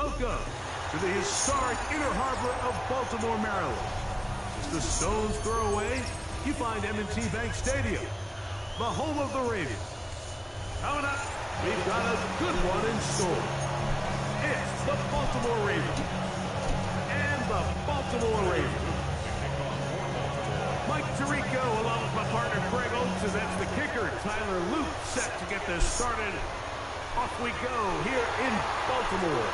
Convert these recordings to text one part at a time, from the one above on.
Welcome to the historic Inner Harbor of Baltimore, Maryland. Just a stone's throw away, you find M&T Bank Stadium, the home of the Ravens. Coming up, we've got a good one in store. It's the Baltimore Ravens and the Baltimore Ravens. Mike Tirico along with my partner Greg Oates, and that's the kicker Tyler Luke, set to get this started. Off we go here in Baltimore.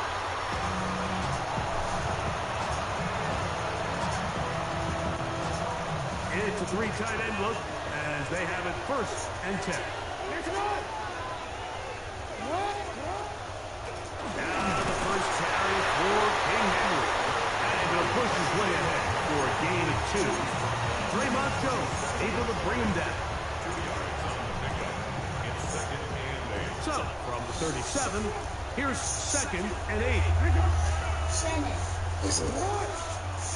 It's a three tight end look as they have it 1st and 10. Now the first carry for King Henry. And he'll push his way ahead for a gain of 2. Draymond Jones able to bring him down. So, from the 37, here's 2nd and 8. Shannon,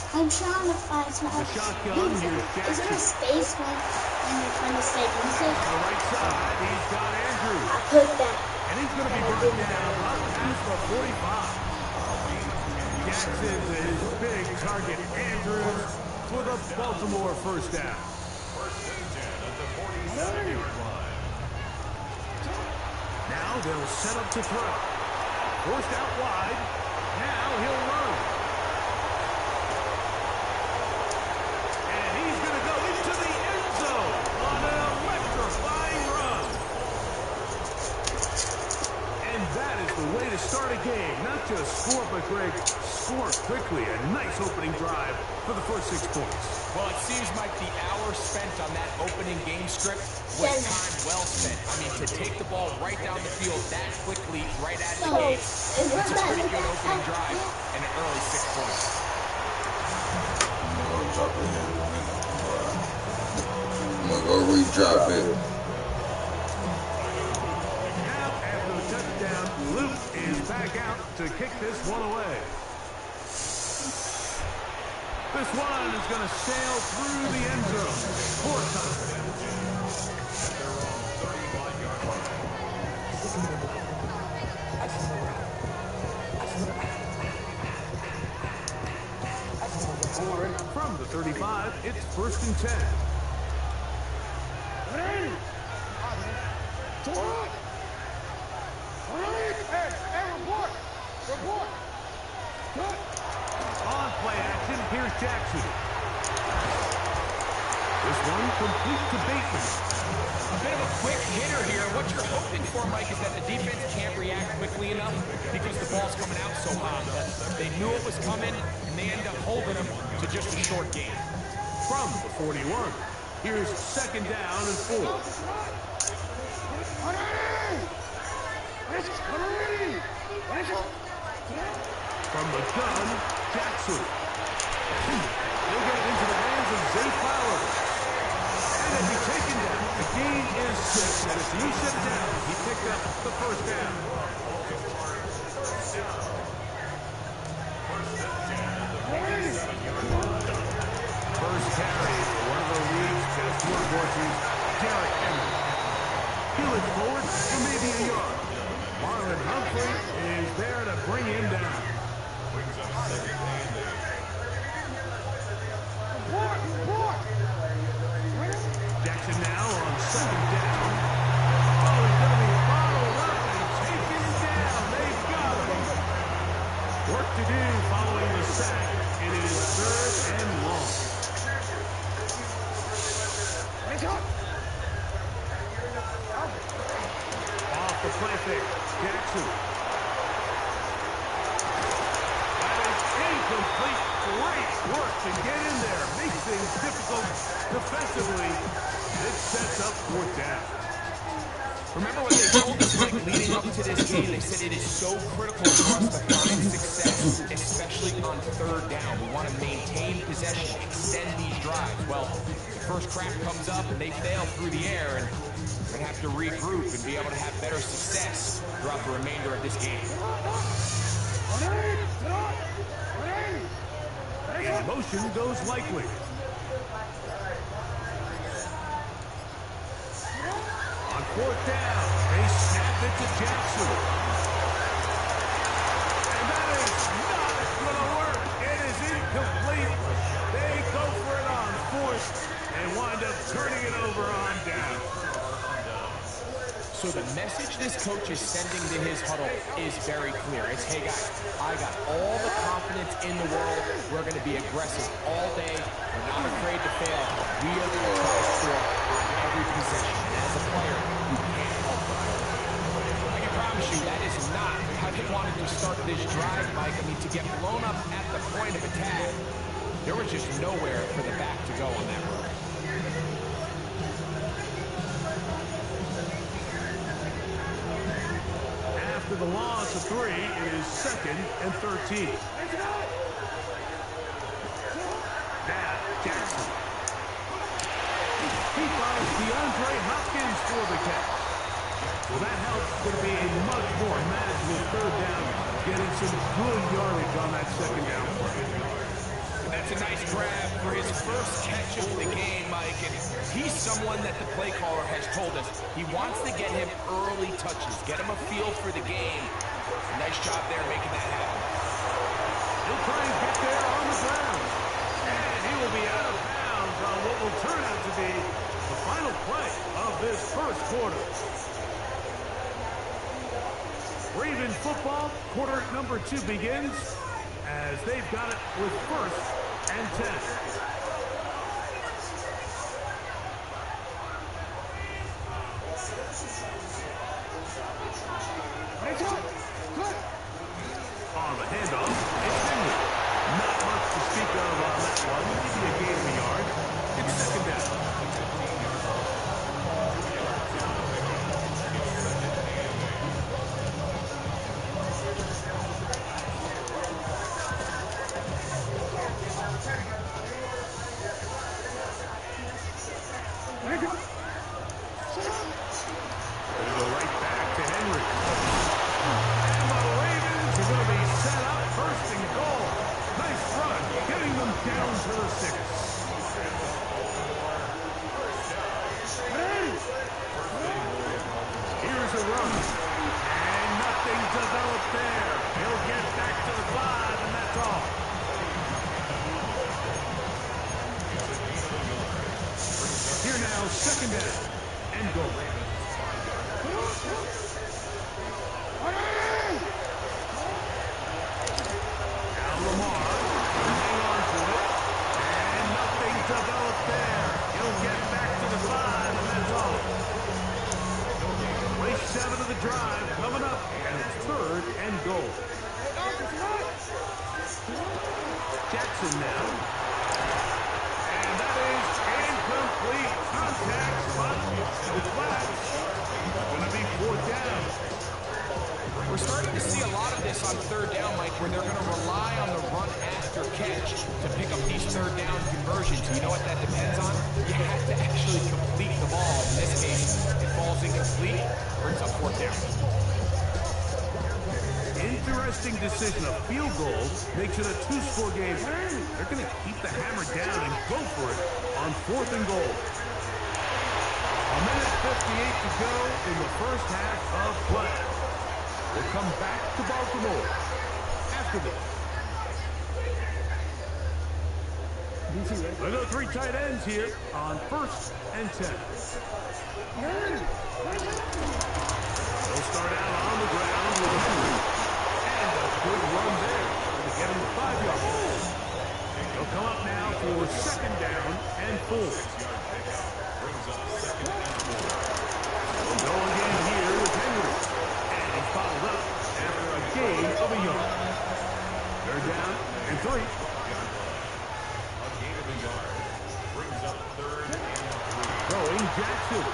I'm trying to find some. The shotgun, here's Jackson. Is there a space when you're trying to say music? On the right side, he's got Andrews. I put that. And he's going to be brought down up past the 45. Jackson is big target Andrews for the Baltimore 1st down. 1st and 10 at the 47-yard line. Now they'll set up to throw. Forced out wide. Now he'll run. And he's going to go into the end zone on an electrifying run. And that is the way to start a game. Not just score, but Greg, score quickly. A nice opening drive for the first 6 points. Well, it seems like the hour spent on that opening game script was time well spent. I mean, to take the ball right down the field that quickly, right at the game, it's a pretty good opening drive and an early 6 points. I'm gonna go re-drop it. Now, after the touchdown, Luke is back out to kick this one away. This one is going to sail through the end zone. 4 touchdowns. From the 35, it's 1st and 10. On play action, here's Jackson. This one complete to Bateman. A bit of a quick hitter here. What you're hoping for, Mike, is that the defense can't react quickly enough because the ball's coming out so hot. But they knew it was coming, and they end up holding them to just a short game. From the 41, here's 2nd down and 4. From the gun, Jackson. He'll get it into the hands of Zay Fowler. And it'll be taken down. The gain is 6, and if you set down, he picked up the 1st down. First carry for one of the league's best workhorses, Derrick Henry. He'll look forward for maybe a yard. Marlon Humphrey is there to bring him down. Jackson now on 2nd down. Oh, he's going to be followed up and taken down. They've got him. Work to do following the sack. It is 3rd and long. Off the play fake. Jackson. Incomplete. Great work to get in there. Makes things difficult defensively. It sets up 4th down. Remember what they told us, Mike, leading up to this game? They said it is so critical for us to find success, especially on 3rd down. We want to maintain possession, extend these drives. Well, the first crack comes up and they fail through the air, and we're going to have to regroup and be able to have better success throughout the remainder of this game. In motion goes Likely. On 4th down, they snap it to Jackson. And that is So the message this coach is sending to his huddle is very clear. It's, hey guys, I got all the confidence in the world. We're going to be aggressive all day. We're not afraid to fail. We are going to try to score on every possession. And as a player, you can't help but. I can promise you that is not how they wanted to start this drive, Mike. I mean, to get blown up at the point of attack, there was just nowhere for the back to go on that run. After the loss of 3, it is 2nd and 13. Now, Jackson. He finds DeAndre Hopkins for the catch. Well, that helps. Going to be a much more manageable 3rd down, getting some good yardage on that 2nd down play. That's a nice grab for his first catch of the game, Mike. And he's someone that the play caller has told us he wants to get him early touches, get him a feel for the game. Nice job there making that happen. He'll try and get there on the ground. And he will be out of bounds on what will turn out to be the final play of this first quarter. Raven football, quarter number 2 begins as they've got it with 1st and 10. On the handoff, it's Henry. Not much to speak of on that one. Maybe a gain of a yard. It's 2nd down. Second down and goal. Now Lamar can hang on to it, and nothing developed there. He'll get back to the 5, and that's all. Race 7 of the drive coming up, and it's 3rd and goal. Jackson now. And that is incomplete. Contact, but the flats going to be 4th down. We're starting to see a lot of this on 3rd down, Mike, where they're going to rely on the run after catch to pick up these 3rd down conversions. You know what that depends on? You have to actually complete the ball. In this case, it falls incomplete, brings up 4th down. Interesting decision. A field goal makes it a 2-score game. They're going to keep the hammer down and go for it on 4th and goal. A minute 58 to go in the first half of play. We'll come back to Baltimore after this. We'll go 3 tight ends here on 1st and 10. They'll start out on the ground with a 3. And a good run there to get him 5 yards. They'll come up now for 2nd down and 4. We'll go again here with Henry. And he's followed up after a gain of a yard. 3rd down and 3. A gain of a yard brings up 3rd and 3. Throwing Jackson.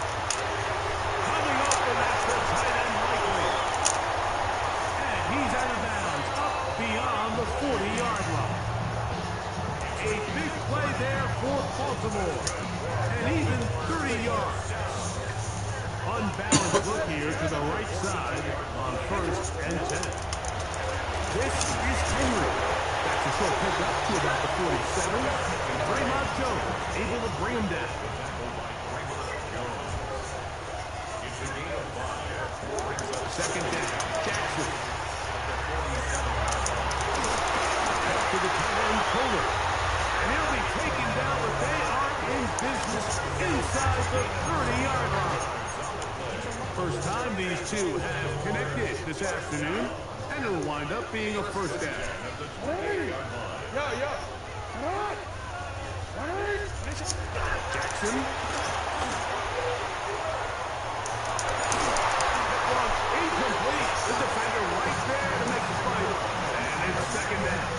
Coming up, and that's the tight end likely. And he's out of bounds, up beyond the 40-yard line. A big play there for Baltimore. And even 30 yards. Unbalanced look here to the right side on 1st and 10. This is Henry. That's a short pick up to about the 47. Draymond Jones able to bring him down. It's a gain of 5. 2nd down, Jackson. To the tight end, Kohler. And he'll be taken down, but they are in business inside the 30-yard line. First time this afternoon, and it'll wind up being a first down. Jackson. Incomplete. The defender right there to make the play. And it's second down.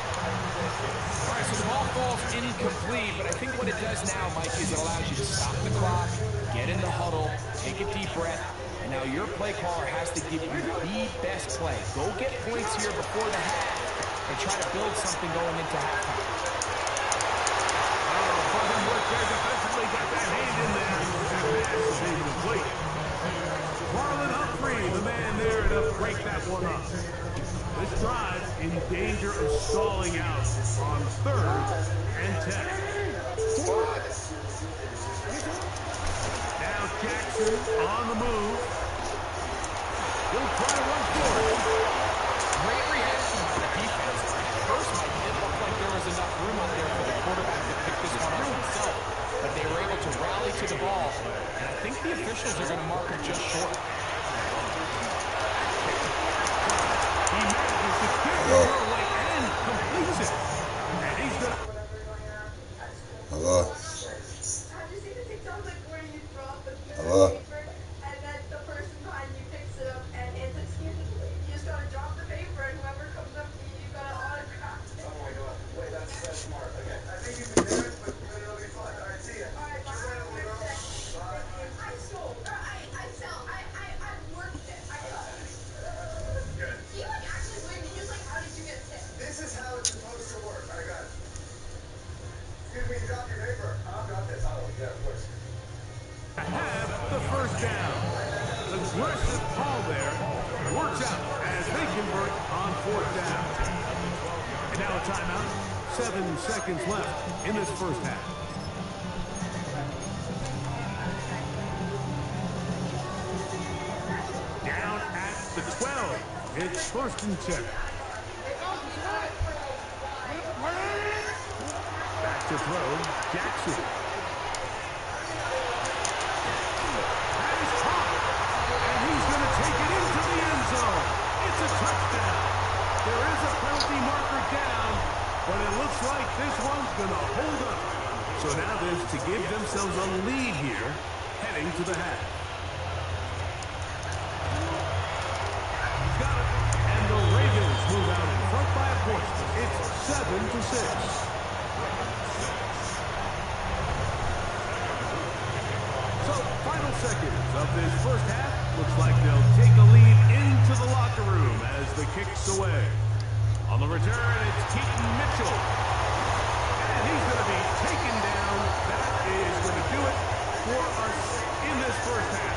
All right, so the ball falls incomplete, but I think what it does now, Mike, is it allows you to stop the clock, get in the huddle, take a deep breath, and now your play caller has to give you the best play. Go get points here before the half and try to build something going into halftime. Fine work there defensively, got that hand in there. That pass is incomplete. Marlon Humphrey, the man there to break that one up. This drive in danger of stalling out on 3rd and 10. Now Jackson on the move. He'll try to run forward. Great reaction by the defense. First, Mike, it looked like there was enough room out there for the quarterback to pick this one up himself, but they were able to rally to the ball, and I think the officials are going to mark him just short. He manages to get the away and completes it. And he's going to... Hello. Hello. And then the person behind you picks it up and hands it to you. You just gotta drop the paper, and whoever comes up to you, you gotta autograph it. Oh my god. Wait, that's smart. Okay. I think you can do it, but it'll be fun. Alright, see ya. Alright, bye. I sold. I worked it. I got it. Good. Do you actually win? How did you get tipped? This is how it's supposed to work. I got it. Excuse me, you dropped your paper. I've got this. Oh, yeah, of course. have the first down. Aggressive call there works out as they convert on 4th down. And now a timeout. 7 seconds left in this first half. Down at the 12. It's 1st and 10. Back to throw, Jackson. It's a touchdown. There is a penalty marker down, but it looks like this one's going to hold up. So now there's to give themselves a lead here, heading to the half. He's got it. And the Ravens move out in front by a point. It's 7-6. So, final seconds of this first half. Looks like they'll take a lead into the locker room as the kick's away. On the return, it's Keaton Mitchell. And he's going to be taken down. That is going to do it for us in this first half.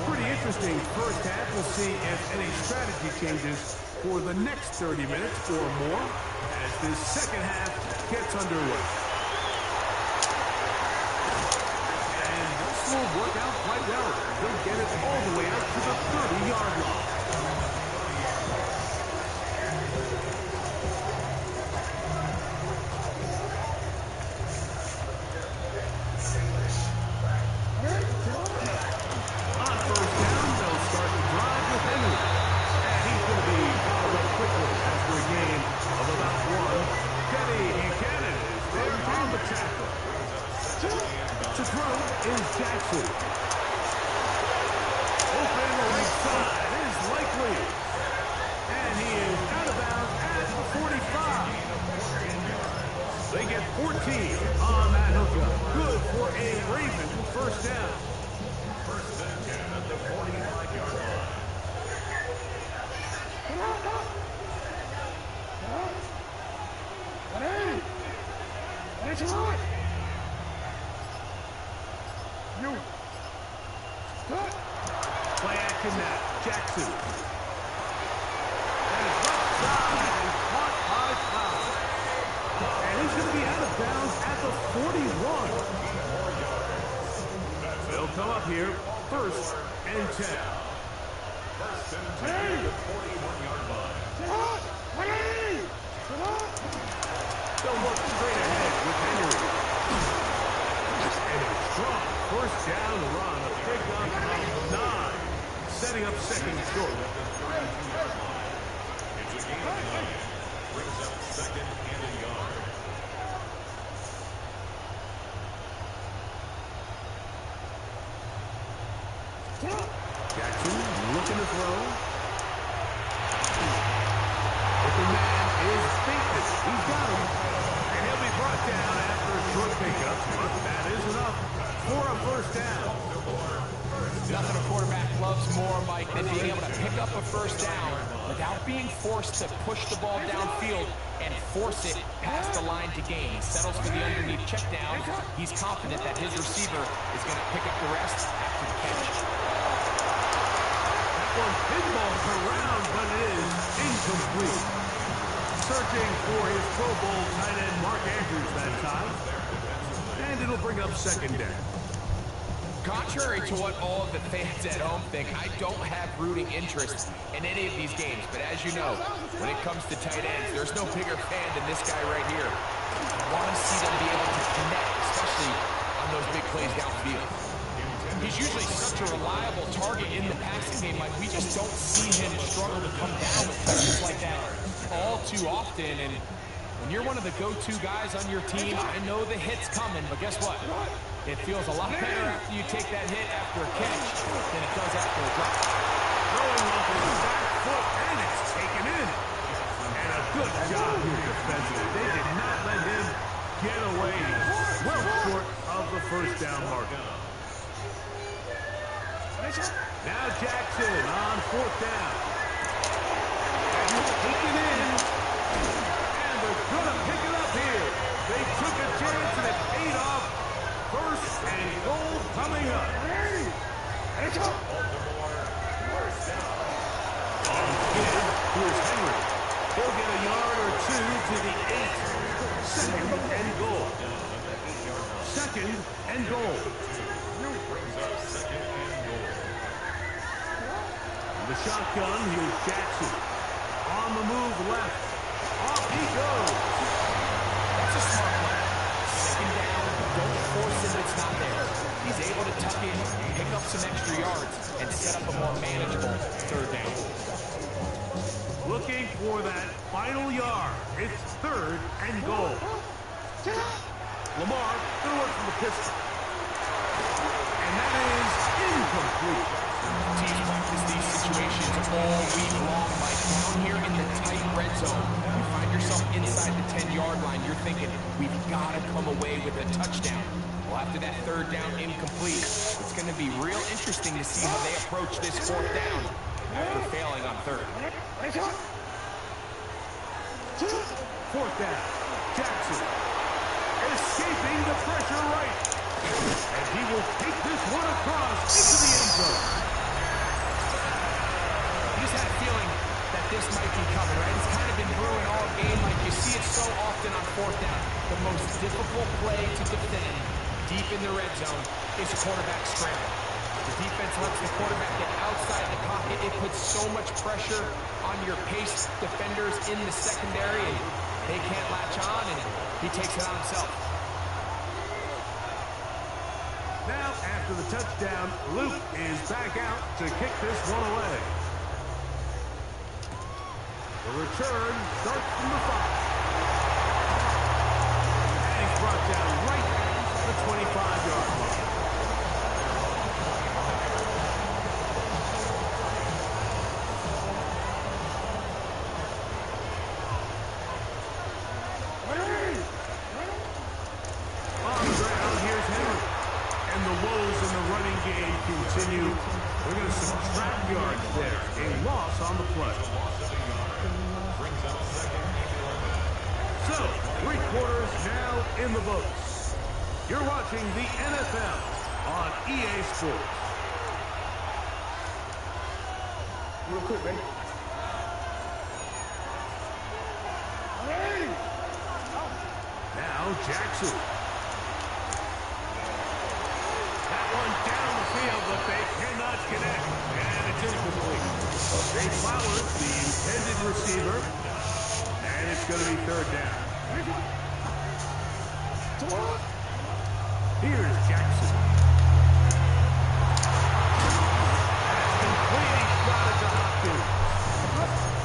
Pretty interesting first half. We'll see if any strategy changes for the next 30 minutes or more as this second half gets underway. And this will work out quite well. They'll get it all the way out to the 30-yard line. On 1st down, they'll start the drive with Henry. And he's going to be followed up quickly after a gain of about 1. Kenny Buchanan is there on the tackle. To throw is Jackson. Open right side is Likely. And he is out of bounds at the 45. They get 14 on that hookup. Good for a Raven first down. 1st and 10 at the 45-yard line. Play action now. Jackson. And it's left side and caught by Powell. And he's going to be out of bounds at the 41. They'll come up here 1st and 10. 1st and 10 at the 41-yard line. They'll look straight ahead with Henry. And a strong first down run, a pickup of 9, setting up second short. It's a gain of 9. Brings up second and a yard. Jackson looking to throw. Open man is beaten. He's got him. And he'll be brought down after a short pickup. But that is enough for a first down. Nothing a quarterback loves more, Mike, than being able to pick up a first down without being forced to push the ball downfield and force it past the line to gain. He settles for the underneath check down. He's confident that his receiver is going to pick up the rest after the catch. That one pinballs around, but it is incomplete. Searching for his Pro Bowl tight end Mark Andrews that time. And it'll bring up second down. Contrary to what all of the fans at home think, I don't have rooting interest in any of these games. But as you know, when it comes to tight ends, there's no bigger fan than this guy right here. I want to see them be able to connect, especially on those big plays downfield. He's usually such a reliable target in the passing game. Like, we just don't see him struggle to come down with touches like that all too often. And when you're one of the go-to guys on your team, I know the hit's coming, but guess what? It feels a lot better after you take that hit after a catch than it does after a drop. Throwing off his back foot, and it's taken in. And a good job here defensively. They did not let him get away. Well short of the first down mark. Now Jackson on fourth down. And he's taken in. And they're going to pick it up here. They took a chance and it paid off. First and goal coming up. On skid, here's Henry. He'll get a yard or two to the 8. Second and goal. Second and goal. The shotgun, here's Jackson. On the move left. Off he goes. That's a smart play. Second down, don't force it if it's not there. He's able to tuck in, pick up some extra yards, and set up a more manageable third down. Looking for that final yard. It's third and goal. Lamar going to work from the pistol. And that is incomplete. Teams practice these situations all week long, Mike. Down here in the tight red zone, you find yourself inside the 10-yard line. You're thinking, we've got to come away with a touchdown. Well, after that third down incomplete, it's going to be real interesting to see how they approach this fourth down after failing on third. Fourth down. Jackson escaping the pressure right. And he will take this one across into the end zone. You just had a feeling that this might be coming, right? It's kind of been brewing all game. Like you see it so often on fourth down. The most difficult play to defend deep in the red zone is a quarterback scramble. The defense lets the quarterback get outside the pocket. It puts so much pressure on your pace defenders in the secondary, and they can't latch on, and he takes it on himself. Now, after the touchdown, Luke is back out to kick this one away. The return starts from the 5. And he's brought down right at the 25-yard line. On the ground, here's Henry. And the woes in the running game continue. We're going to subtract yards there. A loss on the play. So, 3 quarters now in the books. You're watching the NFL on EA Sports. Real quick, baby. Now Jackson. That one down the field, but they cannot connect. And it's incomplete. They Flowers, the intended receiver. And it's going to be third down. Here's Jackson. That's complete. He's got it to Hopkins.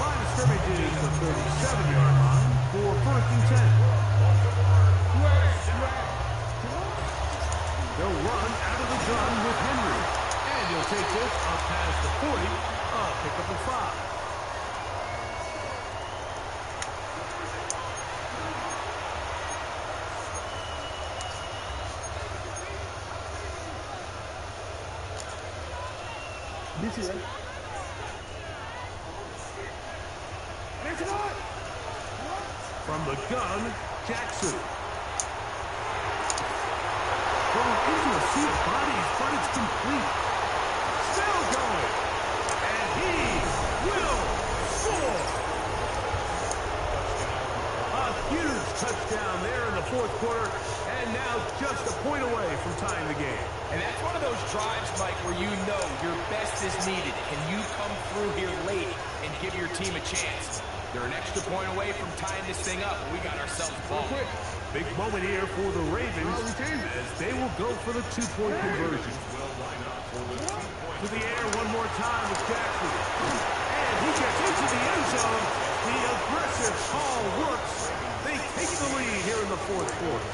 Line of scrimmage is the 37-yard line for 1st and 10. They'll run out of the gun with Henry. And he'll take this up past the 40. Pick up a 5. From the gun, Jackson. Going into a sea of bodies, but it's complete. Still going. And he will score. A huge touchdown there in the 4th quarter. And now just a point away from tying the game. And that's one of those drives, Mike, where you know your best is needed. Can you come through here late and give your team a chance? They're an extra point away from tying this thing up. We got ourselves balled. Big moment here for the Ravens as they will go for the 2-point conversion. To the air one more time with Jackson. And he gets into the end zone. The aggressive call works. They take the lead here in the 4th quarter.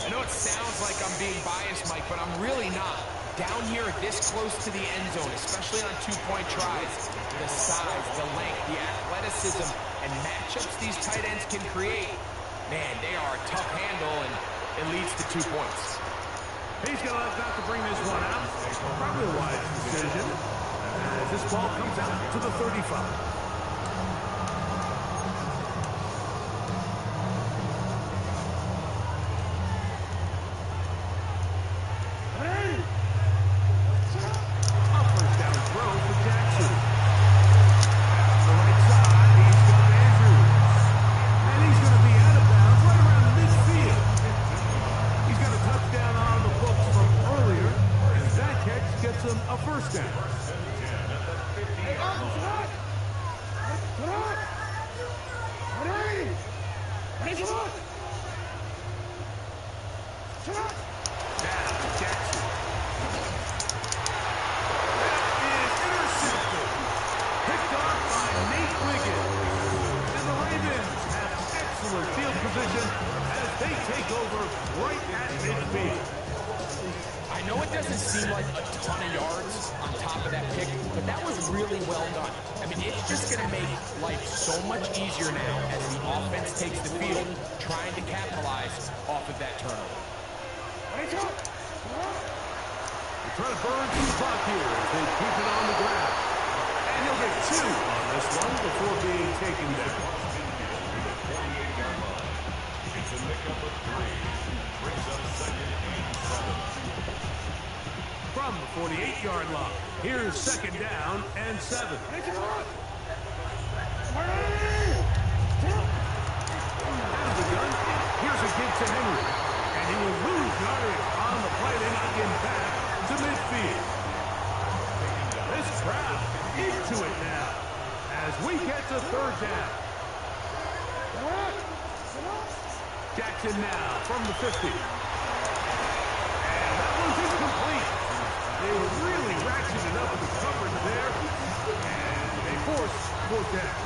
I know it sounds like I'm being biased, Mike, but I'm really not. Down here this close to the end zone, especially on 2-point tries, the size, the length, the athleticism, and matchups these tight ends can create, man, they are a tough handle, and it leads to 2 points. He's going to have to bring this one out. Probably a wise decision as this ball comes out to the 35. A first down. I know it doesn't seem like a ton of yards on top of that pick, but that was really well done. I mean, it's just going to make life so much easier now as the offense takes the field, trying to capitalize off of that turnover. They're trying to burn some clock here as they keep it on the ground. And he'll get 2 on this one before being taken down. It's a pickup of 3. Brings up 2nd and 7. From the 48-yard line, here's 2nd down and 7. Out of the gun, here's a kick to Henry. And he will lose yardage on the play. They knock him back to midfield. This crowd into it now as we get to 3rd down. Jackson now from the 50. And that one's incomplete. They really ratcheted up the coverage there. And they forced 4th down.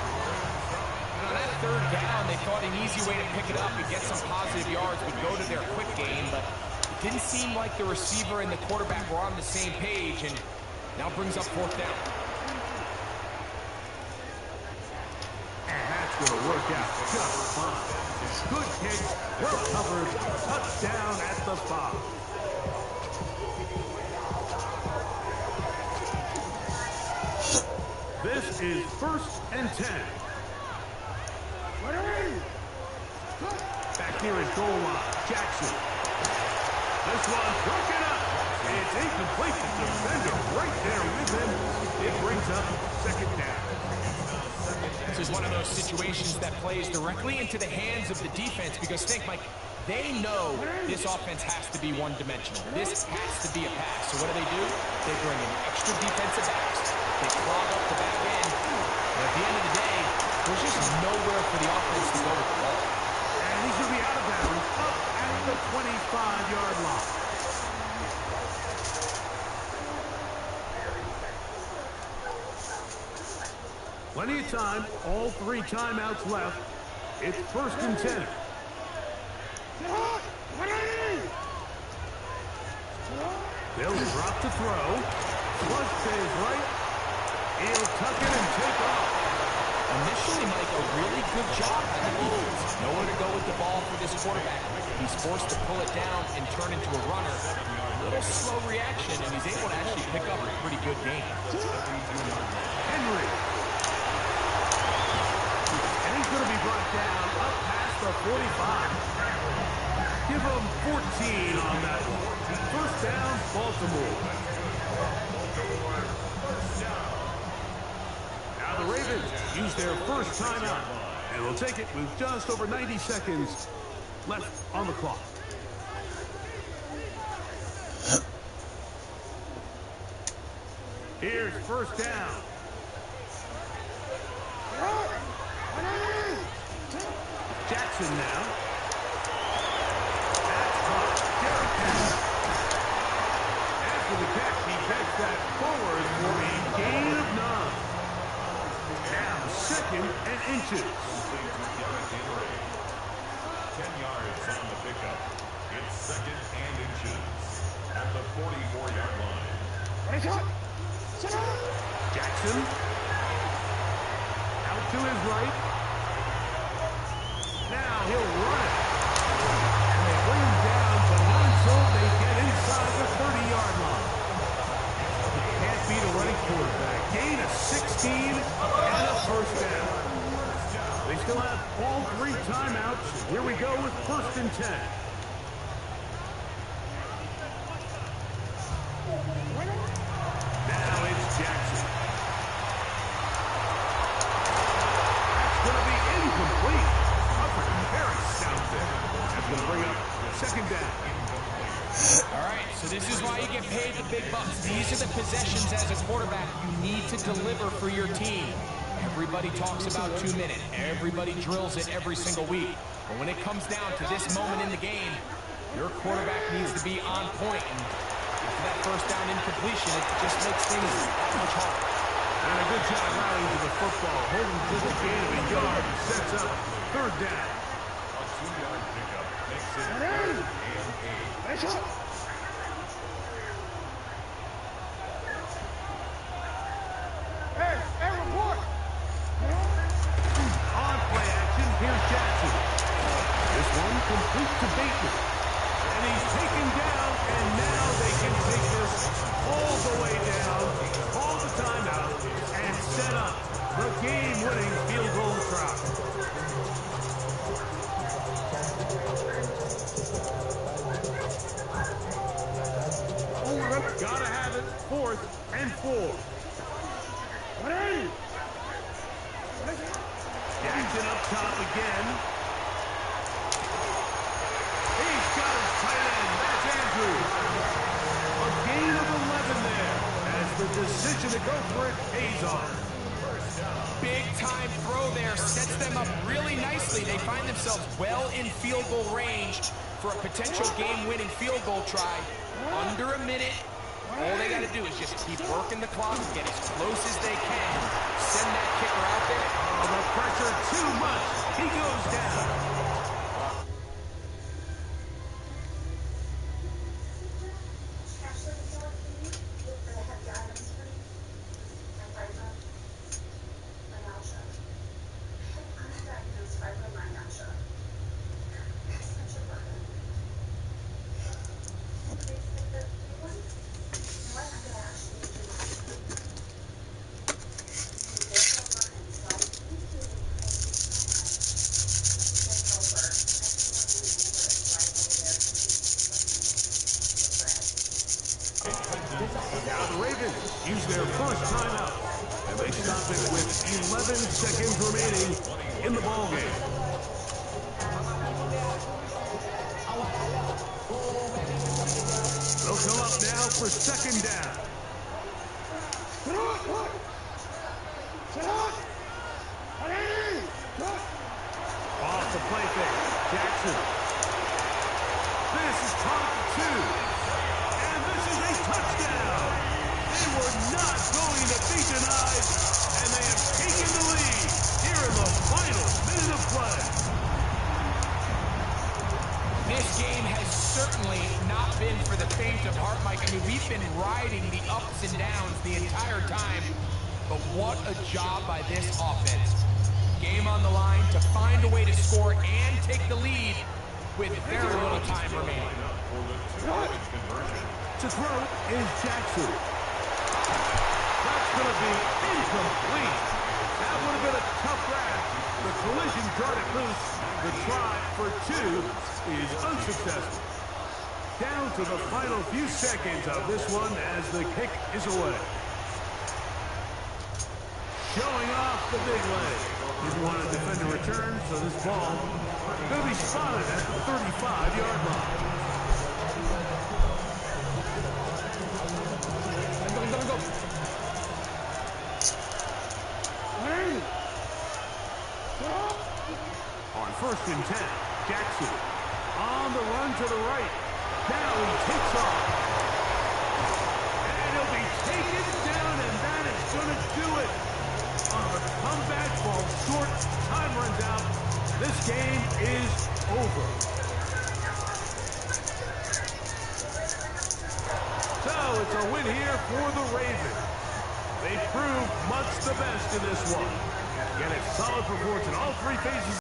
And on that 3rd down, they thought an easy way to pick it up and get some positive yards would go to their quick game, but it didn't seem like the receiver and the quarterback were on the same page, and now brings up 4th down. And that's going to work out just fine. Good kick, well covered, touchdown at the 5. This is 1st and 10. Back near his goal line, Jackson. This one broken up. It's incomplete. The defender right there with him. It brings up 2nd down. This is one of those situations that plays directly into the hands of the defense because think, Mike, they know this offense has to be one-dimensional. This has to be a pass. So what do? They bring in extra defensive backs. They clog up the back end. But at the end of the day, there's just nowhere for the offense to go with the ball. And And he's going to be out of bounds up at the 25-yard line. Plenty of time, all 3 timeouts left. It's 1st and 10. They'll drop to throw. Flush to his right. He'll tuck it and take off. Initially, Mike, a really good job on the moves. Nowhere to go with the ball for this quarterback. He's forced to pull it down and turn into a runner. A little slow reaction, and he's able to actually pick up a pretty good gain. Henry. And he's going to be brought down up past the 45. Give him 14 on that one. 1st down, Baltimore. Now the Ravens use their first timeout, and will take it with just over 90 seconds left on the clock. Here's 1st down. Jackson now. After the catch, he gets that forward for a gain of 9. Now 2nd and inches. 10 yards on the pickup. It's 2nd and inches at the 44-yard line. Jackson. Out to his right. Now he'll run it. And they bring him down, but not until they get inside the 30-yard line. Can't beat a running quarterback. Gain of 16 and a 1st down. They still have all 3 timeouts. Here we go with 1st and 10. Now it's Jackson. That's going to be incomplete. Very stout there. That's going to bring up 2nd down. All right, so this is why you get paid the big bucks. These are the possessions as a quarterback you need to deliver for your team. Everybody talks about 2 minutes. Everybody drills it every single week. But when it comes down to this moment in the game, your quarterback needs to be on point. And after that 1st down incompletion, it just makes things that much harder. And a good job rallying to the football. Holding to the gain of a yard and sets up 3rd down. A 2-yard pickup makes it 3rd and 8. On play action, here's Jackson. This one complete to Bateman. And he's taken down, and now they can take this all the way down, call the timeout, and set up the game-winning field goal try. Gotta have it, 4th and 4. Jackson up top again. He's got his tight end. That's Andrews. A gain of 11 there as the decision to go for it pays off. Big time throw there sets them up really nicely. They find themselves well in field goal range for a potential game-winning field goal try. Under a minute. All they got to do is just keep working the clock, get as close as they can, send that kicker out there. Oh, the pressure too much. He goes down. Now the Ravens use their first timeout, and they stop it with 11 seconds remaining in the ballgame. They'll come up now for 2nd down. Off the play fake. Jackson Jackson. This is caught for 2. And this is a touchdown. They were not going to be denied, and they have taken the lead here in the final minute of play. This game has certainly not been for the faint of heart, Mike. I mean, we've been riding the ups and downs the entire time, but what a job by this offense. Game on the line to find a way to score and take the lead with very little time remaining. To throw is Jackson. That's going to be incomplete. That would have been a tough grab. The collision got it loose. The try for 2 is unsuccessful. Down to the final few seconds of this one as the kick is away. Showing off the big leg. Didn't want to defend a return, so this ball going to be spotted at the 35-yard line. Go. On 1st and 10, Jackson on the run to the right. Now he takes off. And he'll be taken down, and that is going to do it. On the comeback, ball short, time runs out. This game is over. So it's a win here for the Ravens. They proved much the best in this one. Get a solid performance in all 3 phases.